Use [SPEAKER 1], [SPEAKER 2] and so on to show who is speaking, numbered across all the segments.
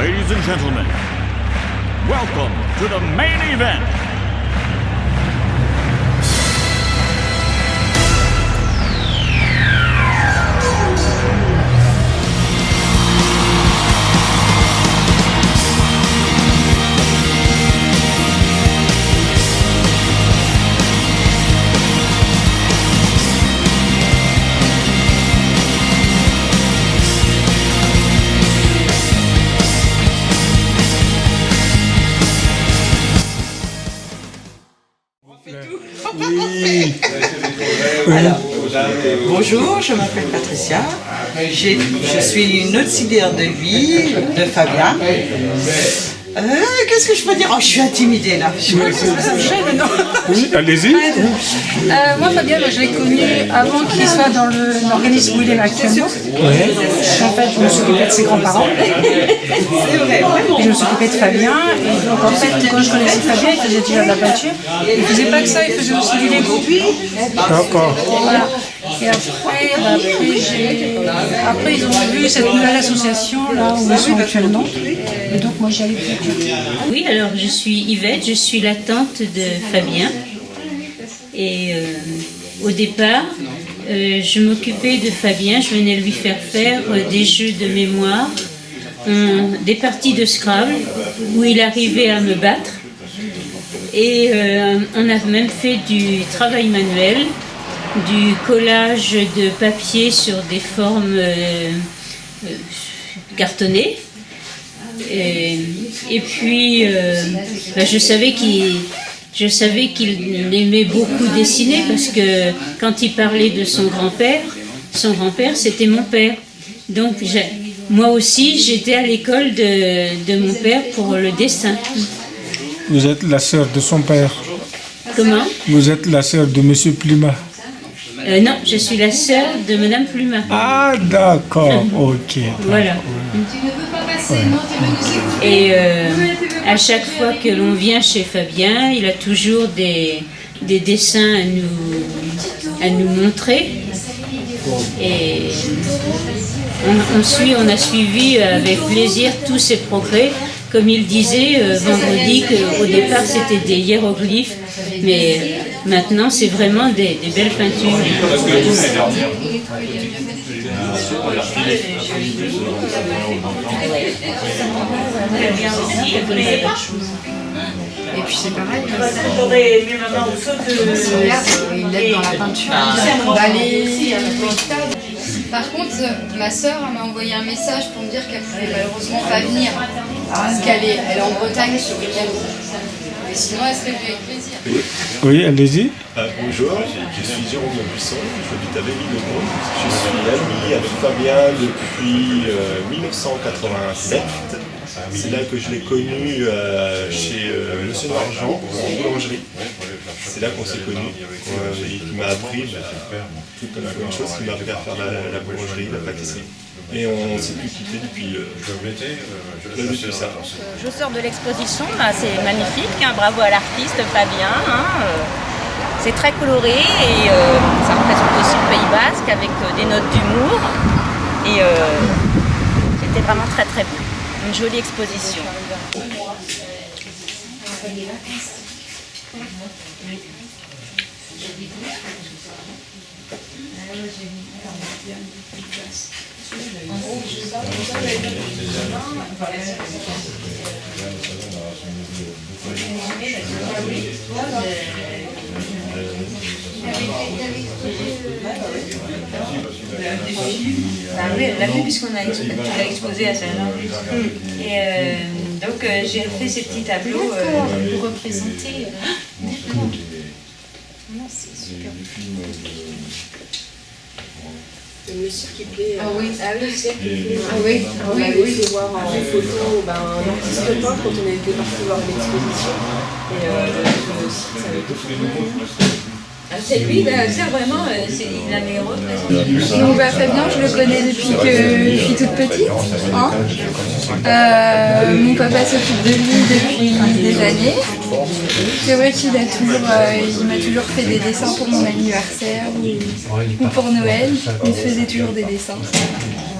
[SPEAKER 1] Ladies and gentlemen, welcome to the main event.
[SPEAKER 2] Oui. Alors, bonjour, je m'appelle Patricia. Je suis une auxiliaire de vie de Fabien. Qu'est-ce que je peux dire? Oh, je suis intimidée là. Je sais pas comment ça me gêne, non?
[SPEAKER 3] Oui, allez-y.
[SPEAKER 4] Moi, Fabien, je l'ai connu avant qu'il soit dans l'organisme où il est actuellement. En fait, je me suis occupée de ses grands-parents.
[SPEAKER 2] C'est vrai.
[SPEAKER 4] Et je me suis occupée de Fabien. Et donc, en fait, quand je connaissais Fabien, il faisait déjà de la peinture. Il ne faisait pas que ça, il faisait aussi du Lego.
[SPEAKER 3] D'accord.
[SPEAKER 4] Voilà. Et après, ils ont vu cette nouvelle association là où ils sont actuellement. Et donc, moi, j'y allais plus.
[SPEAKER 5] Oui, alors je suis Yvette, je suis la tante de Fabien. Et au départ, je m'occupais de Fabien, je venais lui faire faire des jeux de mémoire, des parties de Scrabble où il arrivait à me battre. Et on a même fait du travail manuel, du collage de papier sur des formes cartonnées. Et puis, je savais qu'il aimait beaucoup dessiner parce que quand il parlait de son grand-père c'était mon père. Donc moi aussi j'étais à l'école de mon père pour le dessin.
[SPEAKER 3] Vous êtes la sœur de son père.
[SPEAKER 5] Comment?
[SPEAKER 3] Vous êtes la sœur de Monsieur Plumat.
[SPEAKER 5] Non, je suis la sœur de Madame Plumat.
[SPEAKER 3] Ah, d'accord, ok.
[SPEAKER 5] Voilà. Et à chaque fois que l'on vient chez Fabien, il a toujours des dessins à nous montrer. Et on a suivi avec plaisir tous ses progrès. Comme il disait vendredi, qu'au départ c'était des hiéroglyphes, mais maintenant c'est vraiment des belles peintures.
[SPEAKER 4] Et puis c'est pareil.
[SPEAKER 6] Il aide dans la peinture. Par contre, ma sœur m'a envoyé un message pour me dire qu'elle pouvait malheureusement pas venir. Parce qu'elle est en Bretagne sur le week-end. Mais sinon, elle serait venue avec plaisir.
[SPEAKER 3] Oui, allez-y.
[SPEAKER 7] Bonjour, je suis Jérôme Buisson, j'habite à Véville-le-Monde. Je suis ami avec Fabien depuis 1987. C'est là que je l'ai connu chez Monsieur Argent, en boulangerie. C'est là qu'on s'est connus. Il m'a appris toute la bonne chose qui m'a appris à faire la boulangerie, la pâtisserie. Et on ne s'est plus quitté depuis ça.
[SPEAKER 8] Je sors de l'exposition, c'est magnifique, bravo à l'artiste Fabien. C'est très coloré et ça représente aussi le Pays Basque avec des notes d'humour. Et c'était vraiment très très beau. Une jolie exposition.
[SPEAKER 5] Elle l'a vu puisqu'on a exposé à Salon. Et donc j'ai fait ces petits tableaux.
[SPEAKER 6] Pour représenter. D'accord. Non, c'est super.
[SPEAKER 9] Le monsieur qui plaît.
[SPEAKER 6] Ah oui,
[SPEAKER 9] On a pu voir en photo un artiste peintre quand on était parti voir l'exposition. Et le site, ça avait été fait.
[SPEAKER 5] C'est lui, ça vraiment, il avait représenté.
[SPEAKER 6] Donc Fabien, je le connais depuis que je suis toute petite. Mon papa s'occupe de lui depuis des années. C'est vrai qu'il m'a toujours fait des dessins pour mon anniversaire ou pour Noël. Il faisait toujours des dessins.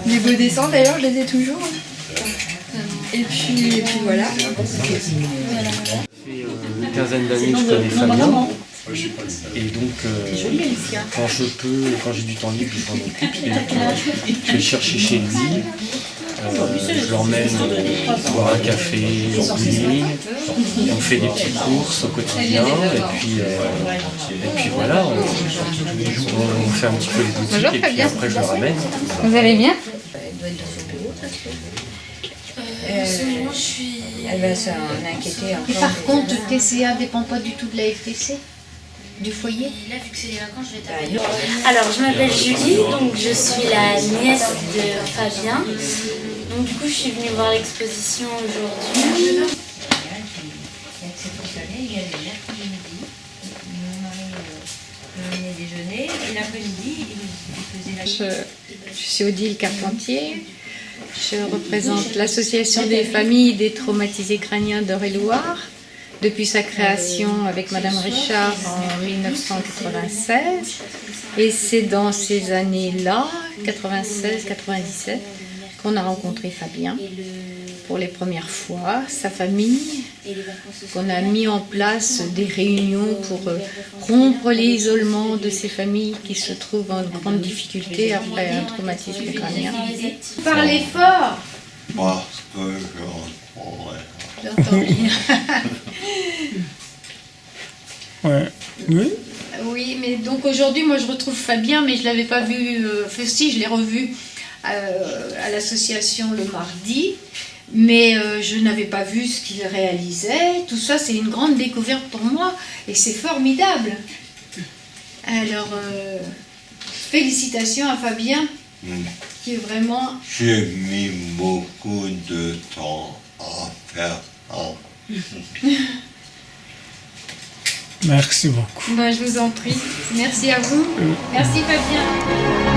[SPEAKER 6] Des beaux dessins d'ailleurs, je les ai toujours. Et puis voilà.
[SPEAKER 10] Ça fait une quinzaine d'années que je connais Fabien. Et donc, quand j'ai du temps libre, je m'en occupe. Je vais le chercher chez lui. Je l'emmène boire un café en nuit. On fait des petites courses au quotidien. Et puis voilà, on fait un petit peu les boutiques.
[SPEAKER 6] Bonjour,
[SPEAKER 10] et puis
[SPEAKER 6] Fabien.
[SPEAKER 10] après, je le ramène.
[SPEAKER 6] Vous allez bien?
[SPEAKER 11] Elle va s'en inquiéter encore.
[SPEAKER 12] Et par contre, le TCA ne dépend pas du tout de la FTC, du foyer.
[SPEAKER 11] Là, vu que c'est les vacances, je vais t'appeler. Alors, je m'appelle Julie, donc je suis la nièce de Fabien. Donc du coup, je suis venue voir l'exposition aujourd'hui.
[SPEAKER 12] Je suis Odile Carpentier. Je représente l'association des familles des traumatisés crâniens d'Eure-et-Loir depuis sa création avec Madame Richard en 1996. Et c'est dans ces années-là, 96-97, qu'on a rencontré Fabien pour les premières fois, sa famille, qu'on a mis en place des réunions pour rompre l'isolement de ces familles qui se trouvent en grande difficulté après un traumatisme crânien.
[SPEAKER 6] Parlez fort!
[SPEAKER 13] Parce que
[SPEAKER 6] J'entends bien.
[SPEAKER 3] Ouais. Oui.
[SPEAKER 6] Oui, mais donc aujourd'hui, moi je retrouve Fabien, mais je ne l'avais pas vu, enfin si, je l'ai revu à l'association le mardi, mais je n'avais pas vu ce qu'il réalisait. Tout ça, c'est une grande découverte pour moi et c'est formidable. Alors, félicitations à Fabien, qui est vraiment...
[SPEAKER 13] j'ai mis beaucoup de temps à faire ça.
[SPEAKER 3] Merci beaucoup.
[SPEAKER 6] Ben, je vous en prie. Merci à vous. Merci Fabien.